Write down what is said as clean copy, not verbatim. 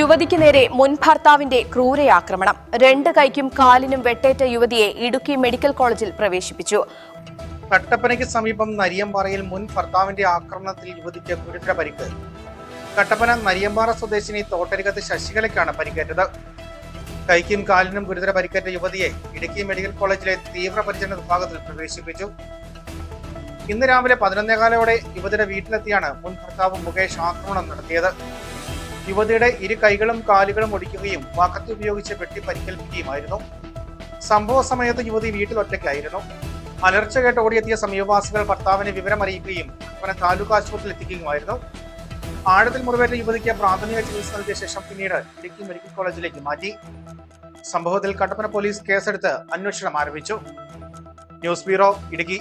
യുവതിക്ക് നേരെ മുൻ ഭർത്താവിന്റെ ക്രൂരയാക്രമണം. 2 കൈക്കും കാലിനും വെട്ടേറ്റ യുവതിയെ ഇടുക്കി മെഡിക്കൽ കോളേജിൽ പ്രവേശിപ്പിച്ചു. കട്ടപ്പനയ്ക്ക് സമീപം നരിയമ്പാറയിൽ മുൻ ഭർത്താവിന്റെ ആക്രമണത്തിൽ യുവതിക്ക് ഗുരുതര പരിക്ക്. കട്ടപ്പന നരിയമ്പാറ സ്വദേശിനി തോട്ടരികത്ത് ശശികലയ്ക്കാണ് പരിക്കേറ്റത്. കൈക്കും കാലിനും ഗുരുതര പരിക്കേറ്റ യുവതിയെ ഇടുക്കി മെഡിക്കൽ കോളേജിലെ തീവ്രപരിചരണ വിഭാഗത്തിൽ പ്രവേശിപ്പിച്ചു. ഇന്ന് രാവിലെ 11:15 യുവതിയുടെ വീട്ടിലെത്തിയാണ് മുൻ ഭർത്താവ് മുകേഷ് ആക്രമണം നടത്തിയത്. യുവതിയുടെ 2 കൈകളും കാലുകളും ഒടിക്കുകയും വാക്കത്തി ഉപയോഗിച്ച് വെട്ടി പരിക്കേൽപ്പിക്കുകയുമായിരുന്നു. സംഭവ സമയത്ത് യുവതി വീട്ടിൽ ഒറ്റയ്ക്കായിരുന്നു. അലർച്ച കേട്ട് ഓടിയെത്തിയ സമീപവാസികൾ ഭർത്താവിനെ വിവരമറിയിക്കുകയും കട്ടപ്പന താലൂക്ക് ആശുപത്രിയിൽ എത്തിക്കുകയുമായിരുന്നു. ആഴത്തിൽ മുറിവേറ്റ യുവതിക്ക് പ്രാഥമിക ചികിത്സ നൽകിയ ശേഷം പിന്നീട് ഇടുക്കി മെഡിക്കൽ കോളേജിലേക്ക് മാറ്റി. സംഭവത്തിൽ കട്ടപ്പന പോലീസ് കേസെടുത്ത് അന്വേഷണം ആരംഭിച്ചു. News bureau, Idukki.